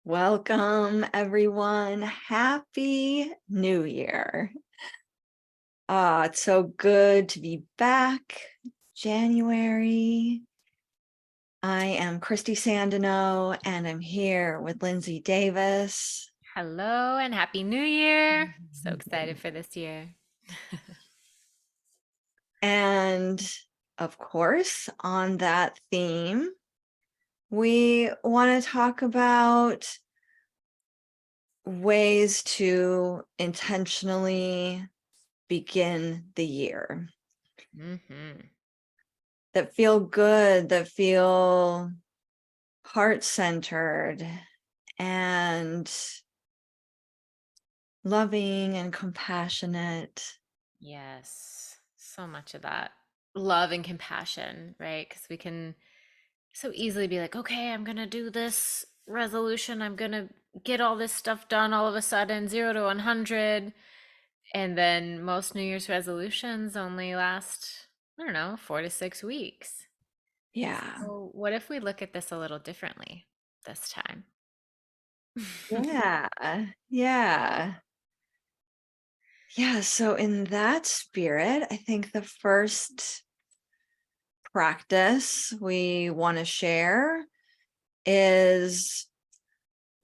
Welcome, everyone. Happy New Year. It's so good to be back. January. I am Kristi Sandino, and I'm here with Lindsay Davis. Hello and Happy New Year. So excited for this year. And of course, on that theme, we want to talk about ways to intentionally begin the year hmm that feel good, that feel heart-centered and loving and compassionate. Yes, so much of that love and compassion, right? Because we can so easily be like, okay, I'm going to do this resolution. I'm going to get all this stuff done all of a sudden, 0 to 100. And then most New Year's resolutions only last, I don't know, 4 to 6 weeks. Yeah. So, what if we look at this a little differently this time? Yeah. Yeah. Yeah. So in that spirit, I think the first practice we want to share is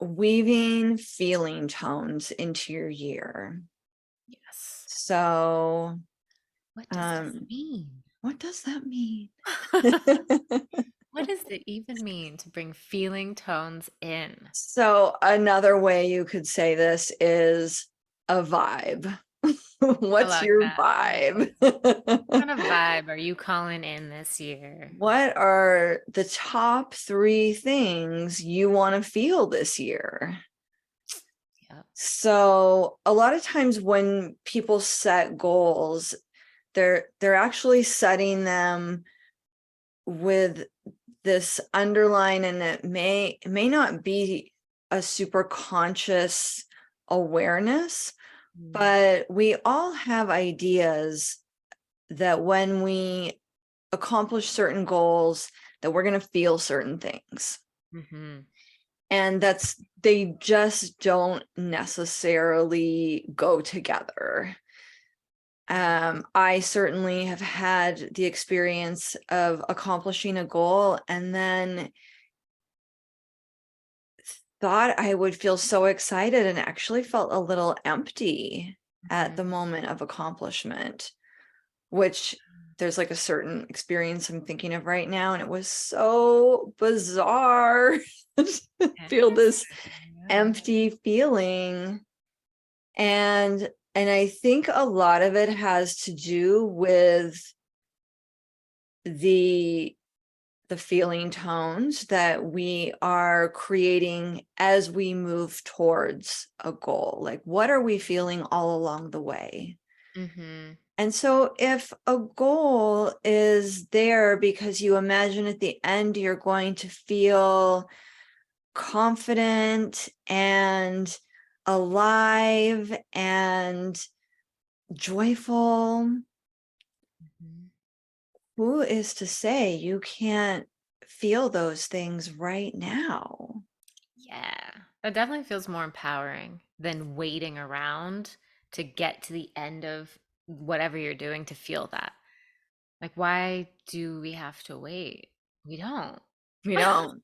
weaving feeling tones into your year. Yes. So, What does this um, mean? what does that mean? What does it even mean to bring feeling tones in? So another way you could say this is a vibe. I What's like your that. vibe? What kind of vibe are you calling in this year? What are the top three things you want to feel this year? Yep. So a lot of times when people set goals, they're actually setting them with this underline, and it may not be a super conscious awareness, Mm. but we all have ideas that when we accomplish certain goals that we're going to feel certain things, Mm-hmm. and they just don't necessarily go together. I certainly have had the experience of accomplishing a goal and then thought I would feel so excited and actually felt a little empty at Mm-hmm. the moment of accomplishment, which there's like a certain experience I'm thinking of right now. And it was so bizarre to feel this Interesting. Yeah. empty feeling. And I think a lot of it has to do with the the feeling tones that we are creating as we move towards a goal. Like, what are we feeling all along the way? Mm-hmm. And so, if a goal is there because you imagine at the end you're going to feel confident and alive and joyful, Mm-hmm. who is to say you can't feel those things right now? Yeah. That definitely feels more empowering than waiting around to get to the end of whatever you're doing to feel that. Like, why do we have to wait? We don't. We don't.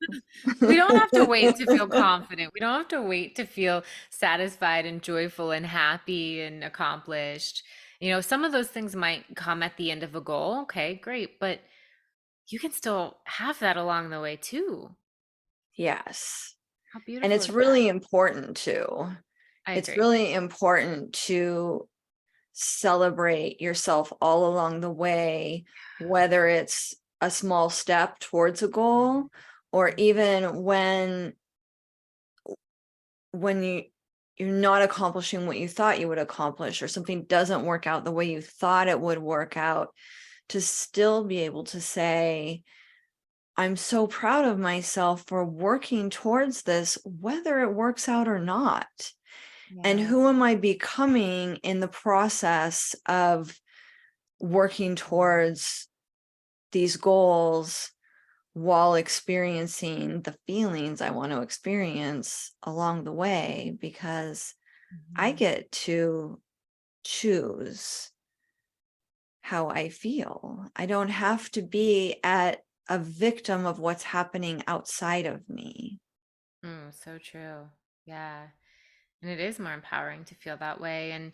We don't have to wait to feel confident. We don't have to wait to feel satisfied and joyful and happy and accomplished. Some of those things might come at the end of a goal. Okay, great. But you can still have that along the way too. Yes. How And beautiful it's is that? really important too. I It's agree. really important to celebrate yourself all along the way, whether it's a small step towards a goal or even when you're not accomplishing what you thought you would accomplish, or something doesn't work out the way you thought it would work out, to still be able to say, I'm so proud of myself for working towards this, whether it works out or not. And Yeah. who am I becoming in the process of working towards these goals while experiencing the feelings I want to experience along the way, because I Mhm. get to choose how I feel. I don't have to be a victim of what's happening outside of me. So true. Yeah. And it is more empowering to feel that way. And,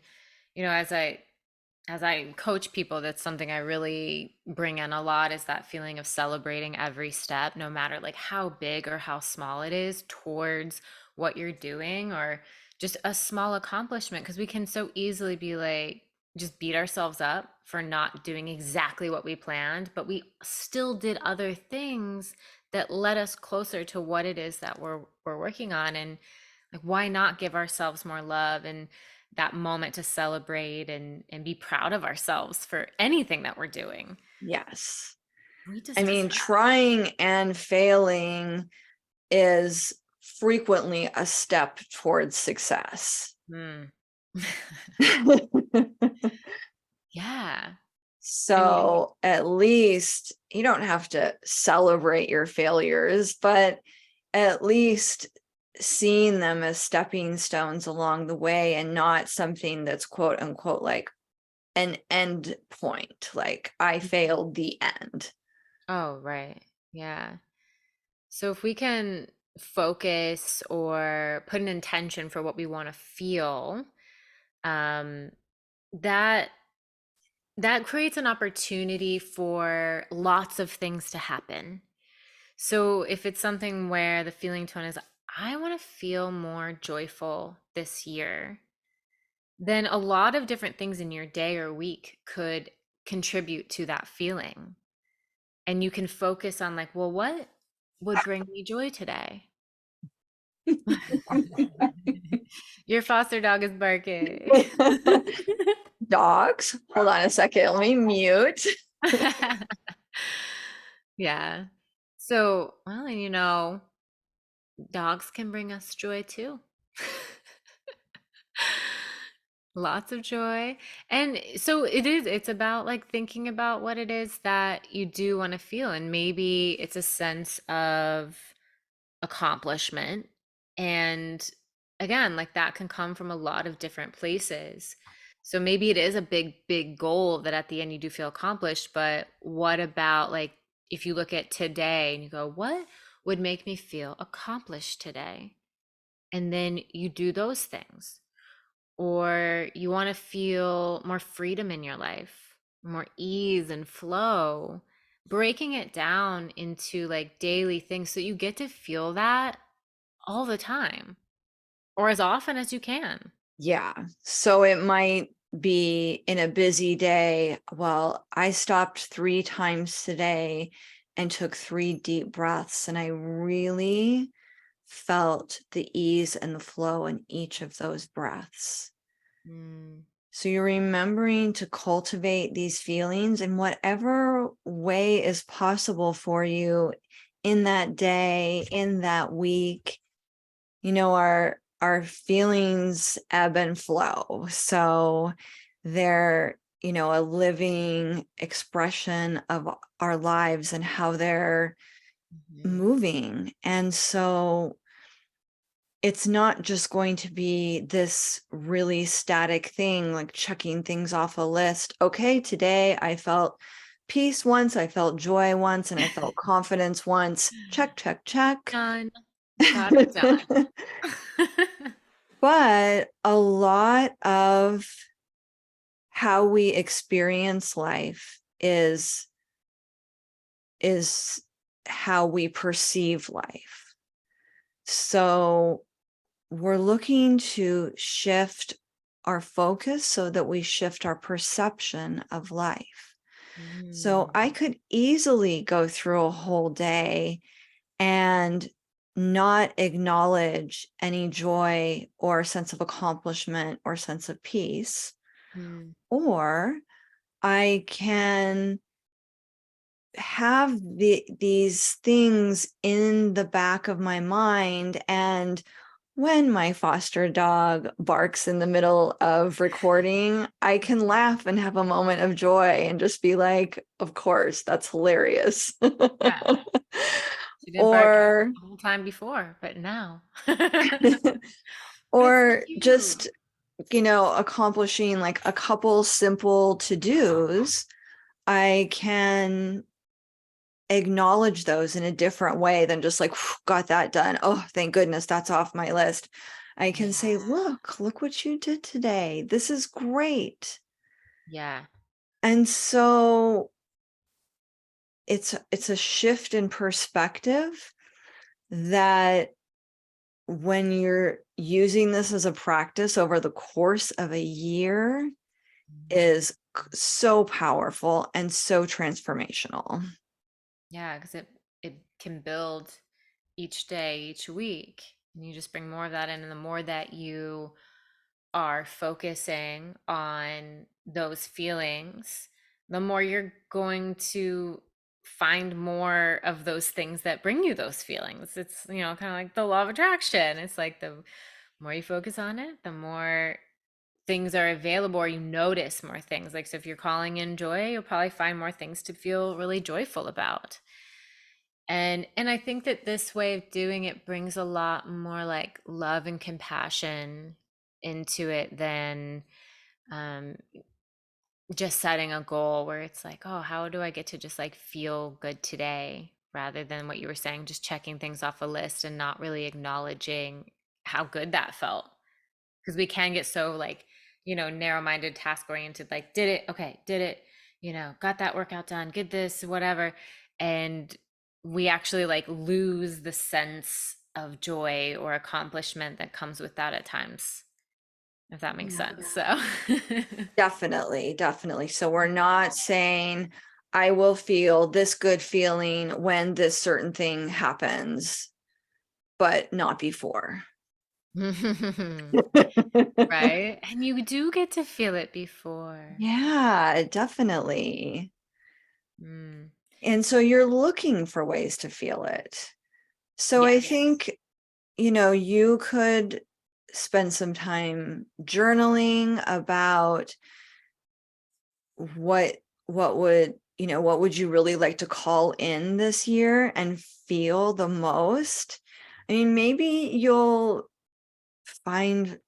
you know, as I coach people, that's something I really bring in a lot, is that feeling of celebrating every step, no matter like how big or how small it is, towards what you're doing, or just a small accomplishment. Because we can so easily be like, just beat ourselves up for not doing exactly what we planned, but we still did other things that led us closer to what it is that we're working on. And like, why not give ourselves more love and that moment to celebrate and be proud of ourselves for anything that we're doing? Yes. We I deserve mean, that. trying and failing is frequently a step towards success. Mm. Yeah. And you, So at least you don't have to celebrate your failures, but at least seeing them as stepping stones along the way and not something that's quote unquote like an end point, like I failed the end. oh, right. Yeah. So if we can focus or put an intention for what we want to feel, um, that that creates an opportunity for lots of things to happen. So if it's something where the feeling tone is, I want to feel more joyful this year, then a lot of different things in your day or week could contribute to that feeling. And you can focus on, like, well, what would bring me joy today? Your foster dog is barking. Dogs, hold on a second, let me mute. Yeah. So, well, and dogs can bring us joy too. Lots of joy. And so it's about like thinking about what it is that you do want to feel. And maybe it's a sense of accomplishment. And again, like that can come from a lot of different places. So maybe it is a big, big goal that at the end you do feel accomplished. But what about, like, if you look at today and you go, what would make me feel accomplished today? And then you do those things. Or you want to feel more freedom in your life, more ease and flow, breaking it down into like daily things so you get to feel that all the time, or as often as you can. Yeah. So it might be in a busy day. Well, I stopped 3 times today and took 3 deep breaths, and I really felt the ease and the flow in each of those breaths. Mm, So you're remembering to cultivate these feelings in whatever way is possible for you in that day, in that week. Our feelings ebb and flow, so they're a living expression of our lives and how they're mhm, moving. And so it's not just going to be this really static thing, like checking things off a list. Okay, today I felt peace once, I felt joy once, and I felt confidence once. Check, check, check. done. Got it done. But a lot of how we experience life is how we perceive life. So we're looking to shift our focus so that we shift our perception of life. So I Mm, could easily go through a whole day and not acknowledge any joy or sense of accomplishment or sense of peace. mm, Or I can have these things in the back of my mind and when my foster dog barks in the middle of recording, I can laugh and have a moment of joy and just be like, of course, that's hilarious. Yeah. She didn't bark Or the whole time before, but now. That's or cute. just, accomplishing like a couple simple to-dos, I can acknowledge those in a different way than just like, got that done. Oh, thank goodness that's off my list. I can Yeah. say, look what you did today. This is great. Yeah. And so it's a shift in perspective that when you're using this as a practice over the course of a year is so powerful and so transformational. Yeah, because it can build each day, each week, and you just bring more of that in, and the more that you are focusing on those feelings, the more you're going to find more of those things that bring you those feelings. It's, kind of like the law of attraction. It's like the more you focus on it, the more things are available, or you notice more things. Like, so if you're calling in joy, you'll probably find more things to feel really joyful about. And I think that this way of doing it brings a lot more like love and compassion into it than um, just setting a goal where it's like, oh, how do I get to just like feel good today, rather than what you were saying, just checking things off a list and not really acknowledging how good that felt. Because we can get so like, narrow-minded, task oriented, like, did it, okay, did it, got that workout done, get this, whatever. And we actually like lose the sense of joy or accomplishment that comes with that at times, if that makes Yeah. sense. So Definitely, definitely. So we're not saying I will feel this good feeling when this certain thing happens, but not before. right, and you do get to feel it before. Yeah, definitely. Mm. And so you're looking for ways to feel it. So I Yes. think, you could spend some time journaling about what what would you really like to call in this year and feel the most. I mean, maybe you'll find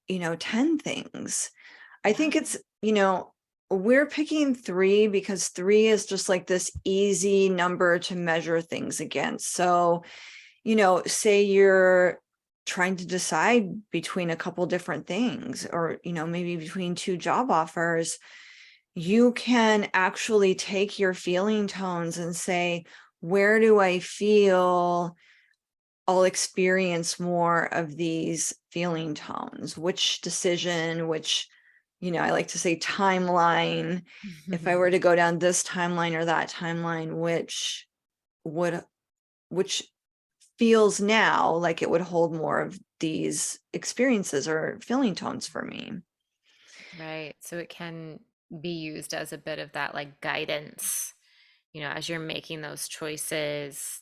10 things. I Yeah. think it's, we're picking 3 because 3 is just like this easy number to measure things against. So, say you're trying to decide between a couple different things, or maybe between 2 job offers, you can actually take your feeling tones and say, where do I feel I'll experience more of these feeling tones? Which decision, which, I like to say timeline. If I were to go down this timeline or that timeline, would which feels now like it would hold more of these experiences or feeling tones for me. Right. So it can be used as a bit of that like guidance, as you're making those choices,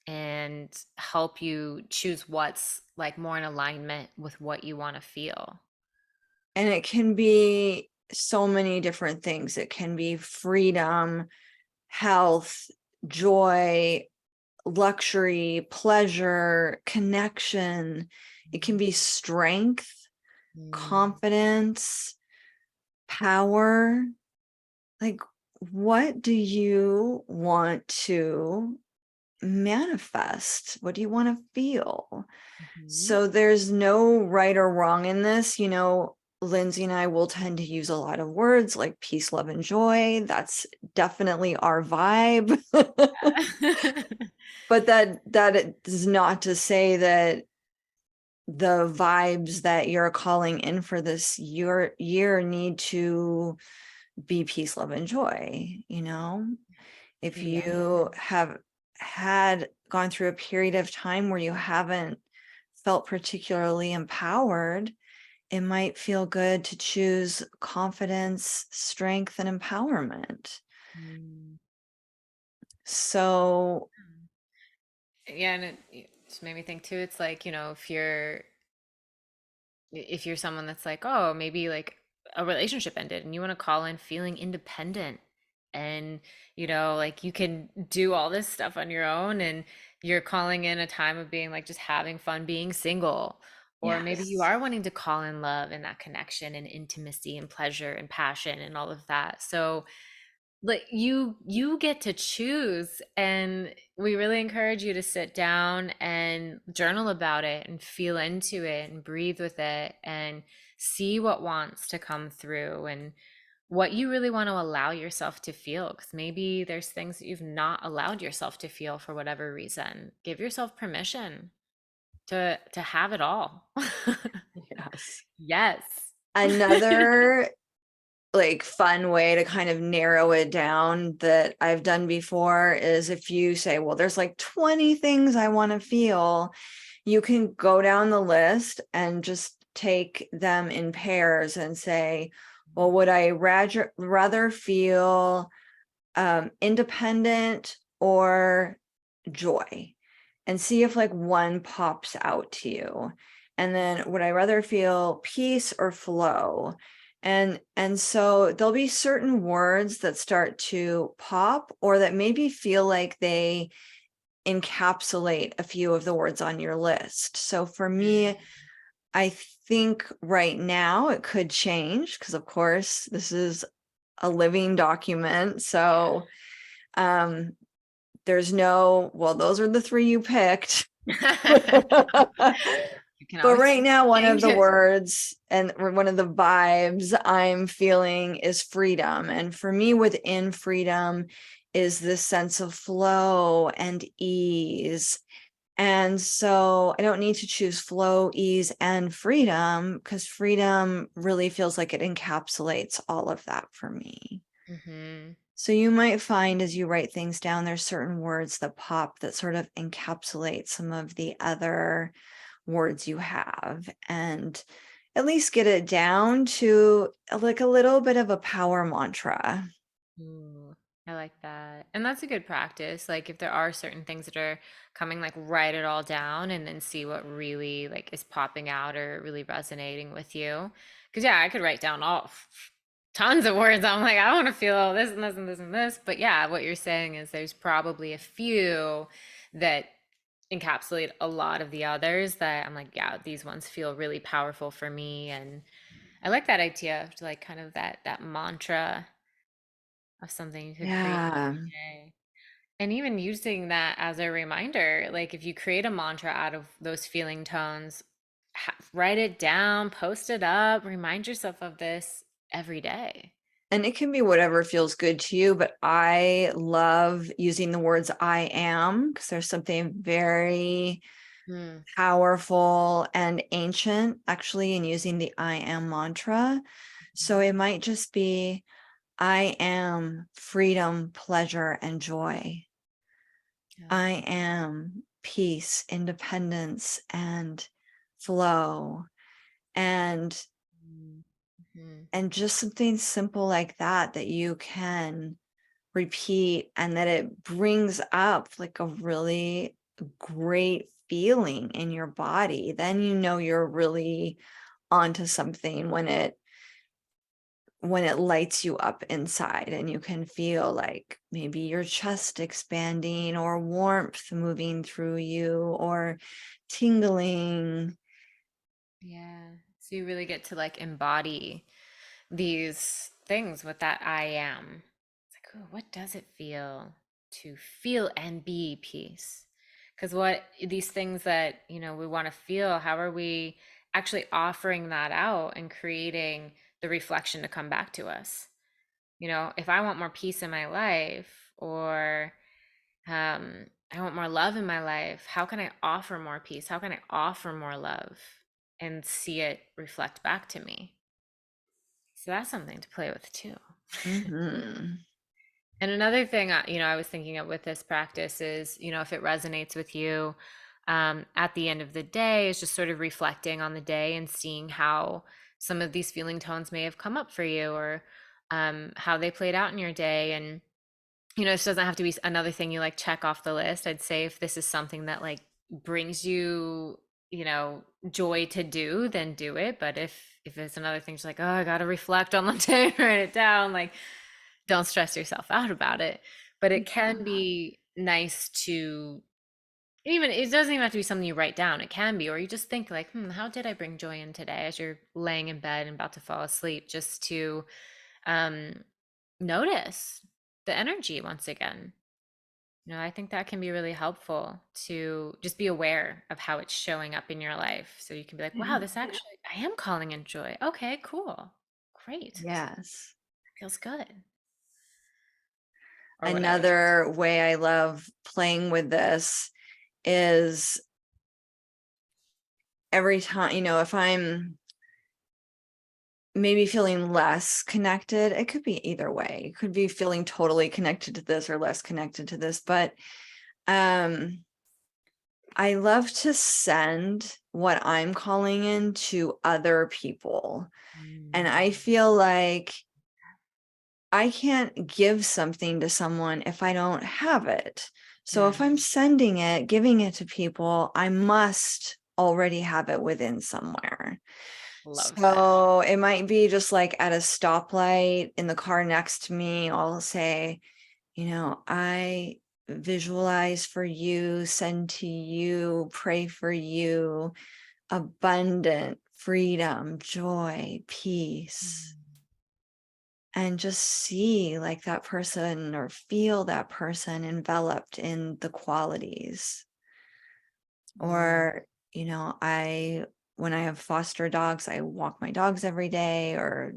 and help you choose what's like more in alignment with what you want to feel. And it can be so many different things. It can be freedom, health, joy, luxury, pleasure, connection. It can be strength, Mm. confidence, power. Like, what do you want to manifest? What do you want to feel? Mhm. So there's no right or wrong in this. Lindsay and I will tend to use a lot of words like peace, love, and joy. That's definitely our vibe. But that is not to say that the vibes that you're calling in for this year need to be peace, love, and joy. If Yeah. you have had gone through a period of time where you haven't felt particularly empowered, it might feel good to choose confidence, strength, and empowerment. Mm. So, Yeah, and Just made me think too, it's like, if you're someone that's like, oh, maybe like a relationship ended and you want to call in feeling independent and, like you can do all this stuff on your own and you're calling in a time of being like just having fun being single. Or maybe you Yes. are wanting to call in love and that connection and intimacy and pleasure and passion and all of that. So like you get to choose, and we really encourage you to sit down and journal about it and feel into it and breathe with it and see what wants to come through and what you really want to allow yourself to feel, because maybe there's things that you've not allowed yourself to feel for whatever reason. Give yourself permission to have it all. Yes. Yes. Another like fun way to kind of narrow it down that I've done before is if you say, well, there's like 20 things I want to feel, you can go down the list and just take them in pairs and say, well, would I rather feel independent or joy? And see if like one pops out to you. And then would I rather feel peace or flow? And so there'll be certain words that start to pop or that maybe feel like they encapsulate a few of the words on your list. So for me, I think right now it could change because of course this is a living document. So um there's no, well, those are the three you picked. You can But always right now, one of change the it. words and one of the vibes I'm feeling is freedom. And for me, within freedom is this sense of flow and ease. And so I don't need to choose flow, ease, and freedom because freedom really feels like it encapsulates all of that for me. Hmm. So you might find as you write things down, there's certain words that pop that sort of encapsulate some of the other words you have and at least get it down to like a little bit of a power mantra. Ooh, I like that. And that's a good practice. Like if there are certain things that are coming, like write it all down and then see what really like is popping out or really resonating with you. Because yeah, I could write down all tons of words. I'm like, I want to feel this and this and this and this. But yeah, what you're saying is there's probably a few that encapsulate a lot of the others that I'm like, yeah, these ones feel really powerful for me. And I like that idea to like kind of that mantra of something you could create Yeah. every day. And even using that as a reminder, like if you create a mantra out of those feeling tones, write it down, post it up, remind yourself of this every day. And it can be whatever feels good to you, but I love using the words I am because there's something very Hmm. powerful and ancient actually in using the I am mantra. So it might just be I am freedom, pleasure, and joy. I like I am peace, independence, and flow. And that. Mm-hmm. and just something simple like that that you can repeat and that it brings up like a really great feeling in your body. Then you know you're really onto something when it lights you up inside and you can feel like maybe your chest expanding or warmth moving through you or tingling. Yeah. So you really get to like embody these things with that I am. It's like, oh, what does it feel to feel and be peace? Because what these things that, we want to feel, how are we actually offering that out and creating the reflection to come back to us? If I want more peace in my life or I want more love in my life, how can I offer more peace? How can I offer more love and see it reflect back to me? So that's something to play with too. Mhm. And another thing, I was thinking of with this practice is, if it resonates with you, at the end of the day, is just sort of reflecting on the day and seeing how some of these feeling tones may have come up for you or how they played out in your day. And, this doesn't have to be another thing you like check off the list. I'd say if this is something that like brings you, joy to do, then do it. But if it's another thing, just like, oh, I gotta reflect on the day, write it down, like, don't stress yourself out about it. But it can be nice to, even, it doesn't even have to be something you write down. It can be, or you just think like, how did I bring joy in today, as you're laying in bed and about to fall asleep, just to um notice the energy once again. I think that can be really helpful, to just be aware of how it's showing up in your life. So you can be like, wow, Yeah. this actually, I am calling in joy. Okay, cool. Great. Yes. Feels good. Or whatever. Another way I love playing with this is every time, if I'm maybe feeling less connected, it could be either way. It could be feeling totally connected to this or less connected to this, but I love to send what I'm calling in to other people. And I Mm, feel like I can't give something to someone if I don't have it. So if mm, I'm sending it, giving it to people, I must already have it within somewhere. love that. So it might be just like at a stoplight in the car next to me, I'll say, I visualize for you, send to you, pray for you, abundant freedom, joy, peace. Mm, And just see like that person or feel that person enveloped in the qualities. mm, Or, when I have foster dogs, I walk my dogs every day, or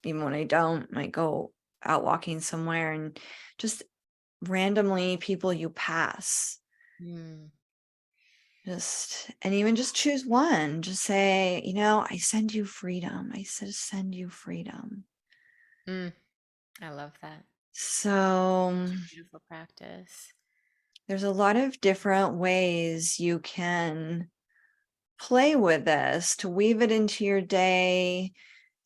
even when I don't, I might go out walking somewhere, and just randomly people you pass, mm, and even just choose one, just say, I send you freedom. I said, send you freedom. mm. I love that. So Beautiful practice. there's a lot of different ways you can play with this to weave it into your day,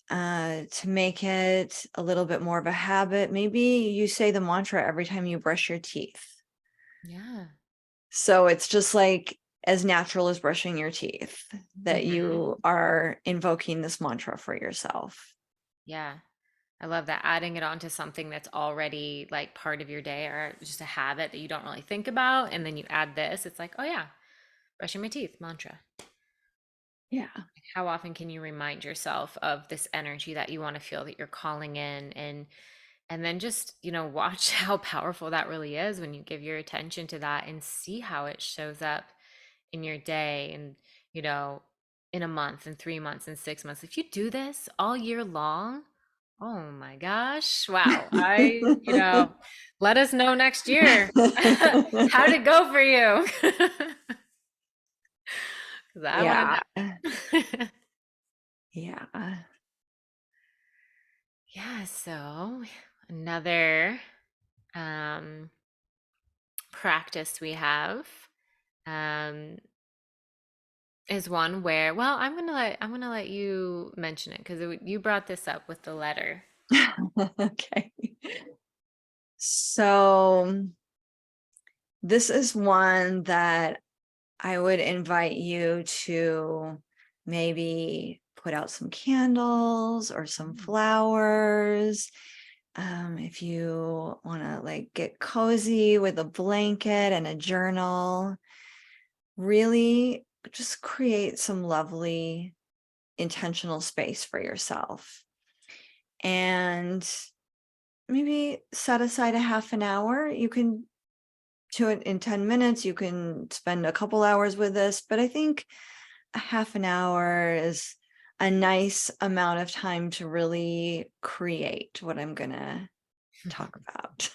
to make it a little bit more of a habit. Maybe you say the mantra every time you brush your teeth. Yeah. So it's just like as natural as brushing your teeth that Hmm. you are invoking this mantra for yourself. Yeah. I love that. Adding it onto something that's already like part of your day, or just a habit that you don't really think about. And then you add this, it's like, oh yeah, brushing my teeth mantra. Yeah. How often can you remind yourself of this energy that you want to feel, that you're calling in? And then just, watch how powerful that really is when you give your attention to that, and see how it shows up in your day, and, you know, in a month, and 3 months, and 6 months. If you do this all year long, oh my gosh. Wow. Let us know next year. How'd it go for you? Because I want Yeah. to know. Yeah. Yeah, so another um, practice we have um, is one where, well, I'm gonna let you mention it, because you brought this up with the letter. Okay. So this is one that I would invite you to maybe put out some candles or some Mm, flowers. If you want to like get cozy with a blanket and a journal, really just create some lovely intentional space for yourself. And maybe set aside a half an hour. You can do it in 10 minutes. You can spend a couple hours with this, but I think a half an hour is a nice amount of time to really create what I'm going to talk about.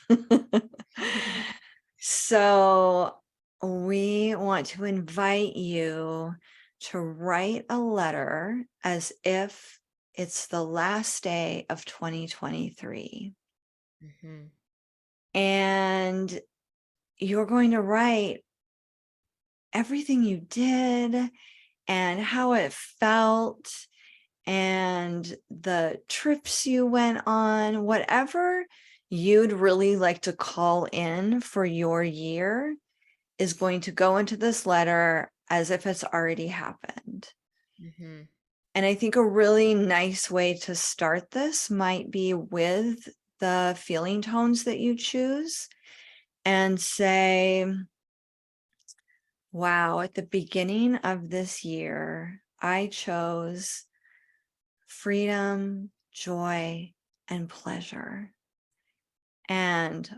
So, we want to invite you to write a letter as if it's the last day of 2023. mhm, And you're going to write everything you did and how it felt and the trips you went on, whatever you'd really like to call in for your year is going to go into this letter as if it's already happened. Mm-hmm. And I think a really nice way to start this might be with the feeling tones that you choose and say, wow, at the beginning of this year, I chose freedom, joy, and pleasure. And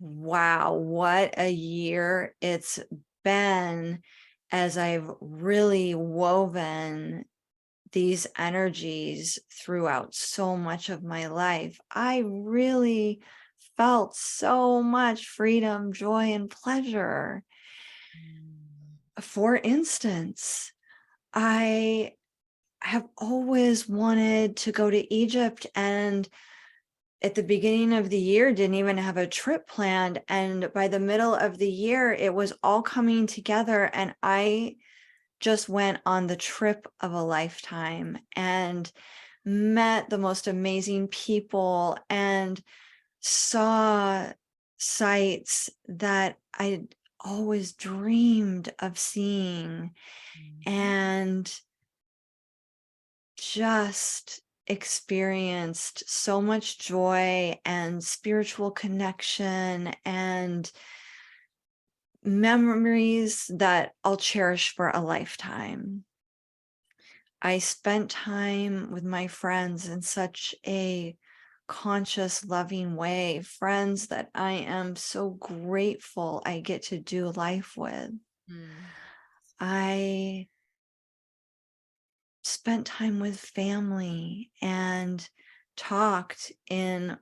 wow, what a year it's been as I've really woven these energies throughout so much of my life. I really felt so much freedom, joy, and pleasure. For instance, I have always wanted to go to Egypt, and at the beginning of the year didn't even have a trip planned, and by the middle of the year it was all coming together, and I just went on the trip of a lifetime and met the most amazing people and saw sights that I always dreamed of seeing, and just experienced so much joy and spiritual connection and memories that I'll cherish for a lifetime. I spent time with my friends in such a conscious, loving way, friends that I am so grateful I get to do life with. Mm. I spent time with family and talked in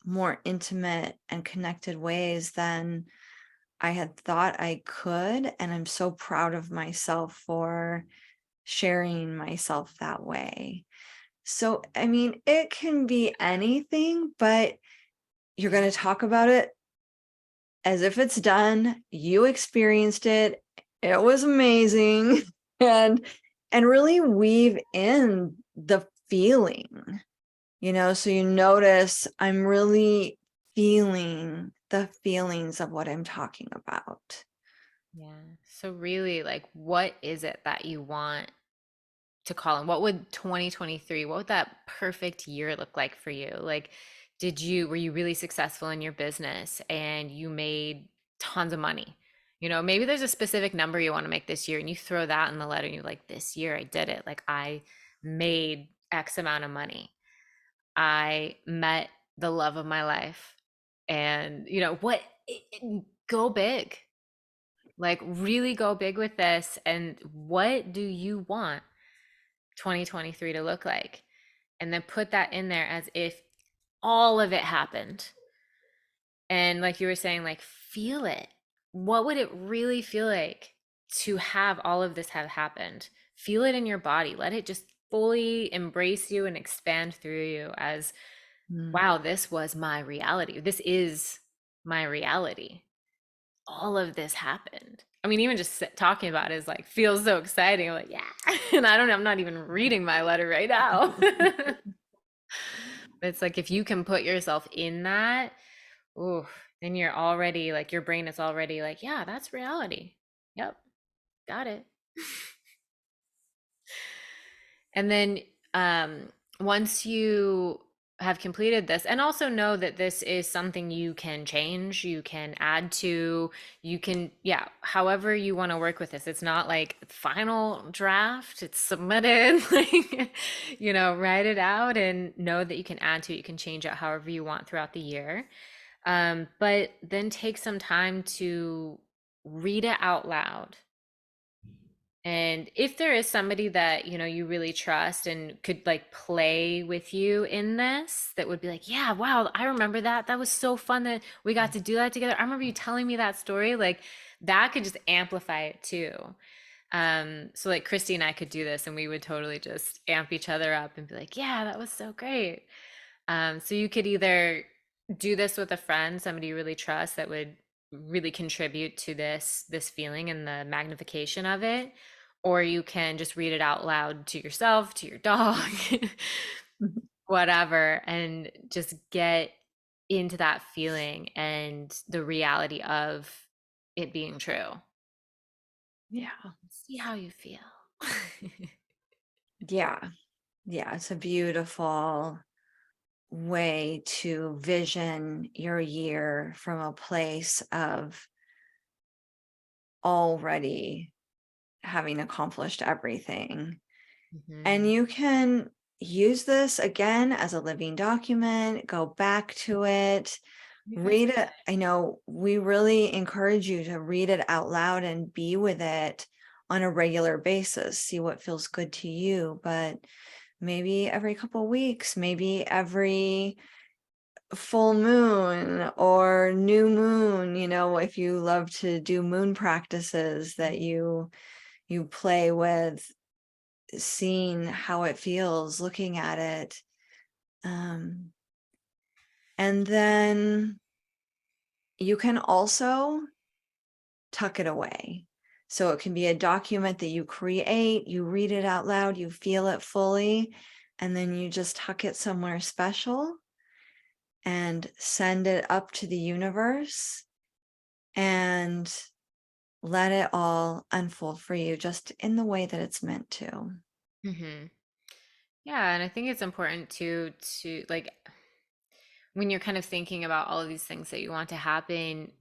more intimate and connected ways than I had thought I could. And I'm so proud of myself for sharing myself that way. So, I mean, it can be anything, but you're going to talk about it as if it's done. You experienced it. It was amazing. And really weave in the feeling, so you notice I'm really feeling the feelings of what I'm talking about. Yeah. So really, like, what is it that you want to call in? What would 2023, what would that perfect year look like for you? Like, were you really successful in your business and you made tons of money? Maybe there's a specific number you want to make this year and you throw that in the letter and you're like, this year I did it. Like, I made X amount of money. I met the love of my life. And, go big. Like, really go big with this. And what do you want 2023 to look like? And then put that in there as if all of it happened. And like you were saying, like, feel it. What would it really feel like to have all of this have happened? Feel it in your body. Let it just fully embrace you and expand through you as, Mm. wow, this was my reality. This is my reality. All of this happened. I mean, even just talking about it is like, feels so exciting. I'm like, yeah. And I don't know, I'm not even reading my letter right now. It's like, if you can put yourself in that, ooh, then you're already like, your brain is already like, yeah, that's reality. Yep, got it. And then once you have completed this, and also know that this is something you can change, you can add to, you can, yeah, however you want to work with this. It's not like final draft, it's submitted, like, write it out and know that you can add to it, you can change it however you want throughout the year. But then take some time to read it out loud. And if there is somebody that, you really trust and could like play with you in this, that would be like, yeah, wow, I remember that. That was so fun that we got to do that together. I remember you telling me that story. Like, that could just amplify it too. So like Kristi and I could do this and we would totally just amp each other up and be like, yeah, that was so great. So you could either do this with a friend, somebody you really trust that would really contribute to this feeling and the magnification of it, or you can just read it out loud to yourself, to your dog, whatever, and just get into that feeling and the reality of it being true. Yeah. See how you feel. Yeah. Yeah. It's a beautiful way to vision your year from a place of already having accomplished everything. And Hmm. you can use this again as a living document, go back to it, read Revisit it. I know we really encourage you to read it out loud and be with it on a regular basis, see what feels good to you. But maybe every couple weeks, maybe every full moon or new moon, if you love to do moon practices, that you play with seeing how it feels, looking at it. And then you can also tuck it away. So it can be a document that you create, you read it out loud, you feel it fully, and then you just tuck it somewhere special and send it up to the universe and let it all unfold for you just in the way that it's meant to. hmm Yeah, and I think it's important to like when you're kind of thinking about all of these things that you want to happen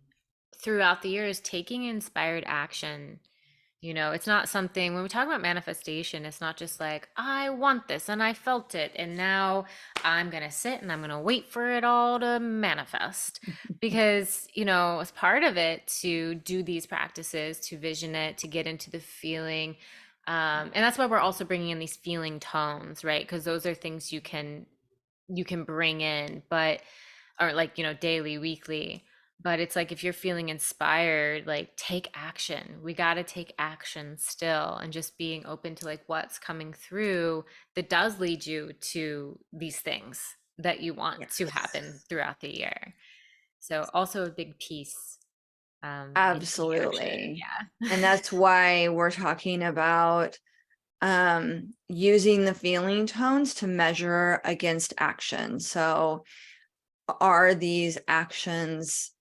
throughout the years, taking inspired action. It's not something when we talk about manifestation, it's not just like, I want this and I felt it. And now I'm going to sit and I'm going to wait for it all to manifest. Because, as part of it to do these practices, to vision it, to get into the feeling. And that's why we're also bringing in these feeling tones, right? Because those are things you can bring in, but or like, daily, weekly. But it's like if you're feeling inspired, like take action. We got to take action still, and just being open to like what's coming through that does lead you to these things that you want to happen Yes, throughout the year. So also a big piece in taking action. absolutely. Yeah. And that's why we're talking about using the feeling tones to measure against action. So are these actions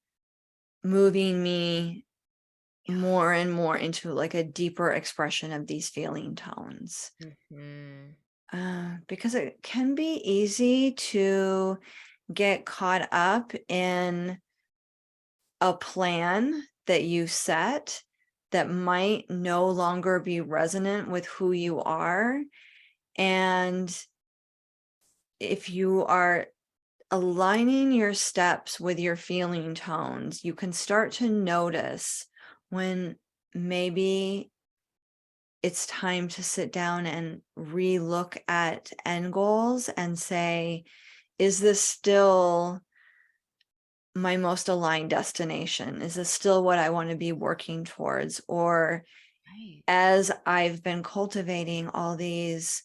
moving me more and more into like a deeper expression of these feeling tones? Hmm. Because it can be easy to get caught up in a plan that you set that might no longer be resonant with who you are. And if you are aligning your steps with your feeling tones, you can start to notice when maybe it's time to sit down and re-look at end goals and say, is this still my most aligned destination? Is this still what I want to be working towards? Or Right. as I've been cultivating all these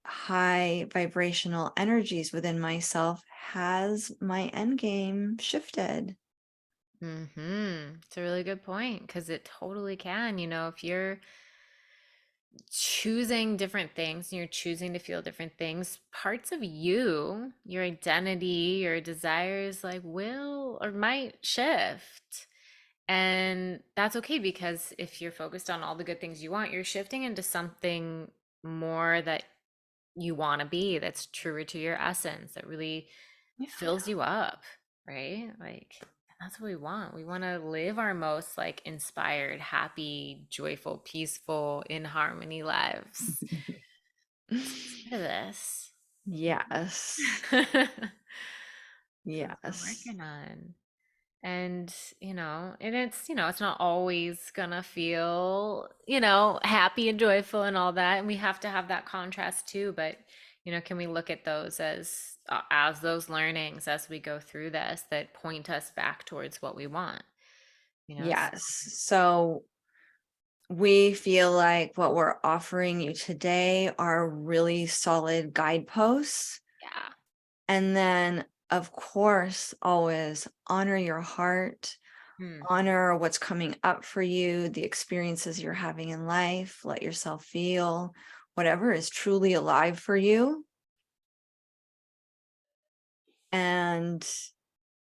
high vibrational energies within myself, has my end game shifted? It's a really good point because it totally can. If you're choosing different things and you're choosing to feel different things, parts of you, your identity, your desires, like will or might shift. And that's okay because if you're focused on all the good things you want, you're shifting into something more that you want to be, that's truer to your essence, that really Yeah. fills you up, right? Like that's what we want. We want to live our most like inspired, happy, joyful, peaceful, in harmony lives. So let's get to this. Yes. So that's what we're Yes. working on. And, and it's not always gonna feel, happy and joyful and all that. And we have to have that contrast too. But, can we look at those as those learnings as we go through this that point us back towards what we want, So, Yes. So we feel like what we're offering you today are really solid guideposts. yeah. And then, of course, always honor your heart, Hmm. honor what's coming up for you, the experiences you're having in life. Let yourself feel whatever is truly alive for you. And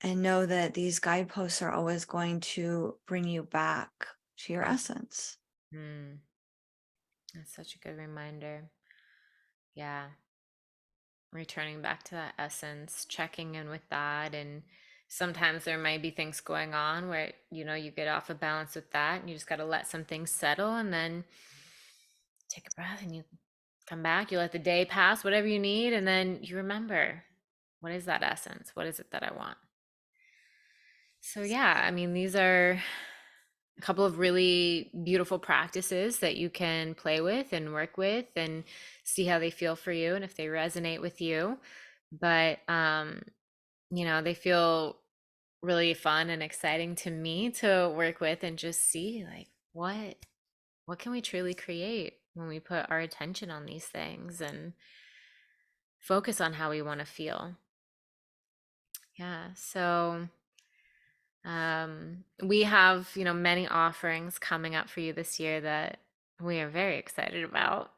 and know that these guideposts are always going to bring you back to your essence. Mm, that's such a good reminder. Yeah. Returning back to that essence, checking in with that. And sometimes there might be things going on where, you get off of balance with that and you just got to let some things settle and then take a breath and you come back, you let the day pass, whatever you need. And then you remember, what is that essence? What is it that I want? So, yeah, I mean, these are a couple of really beautiful practices that you can play with and work with and see how they feel for you and if they resonate with you. But they feel really fun and exciting to me to work with and just see like what can we truly create when we put our attention on these things and focus on how we want to feel. Yeah, so we have, many offerings coming up for you this year that we are very excited about.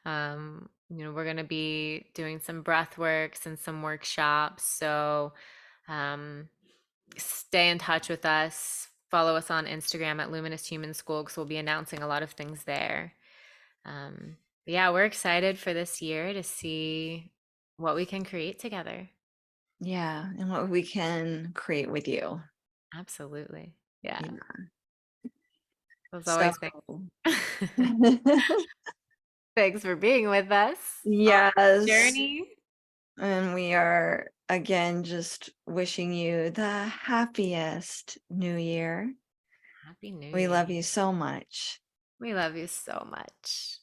We're going to be doing some breath works and some workshops. So um, stay in touch with us. Follow us on Instagram at Luminous Human School because we'll be announcing a lot of things there. But yeah, we're excited for this year to see what we can create together. Yeah. And what we can create with you. Absolutely. Yeah. Yeah. As So, always, thanks for being with us on the yes. journey. And we are again just wishing you the happiest new year. Happy New We Year. love you so much. We love you so much.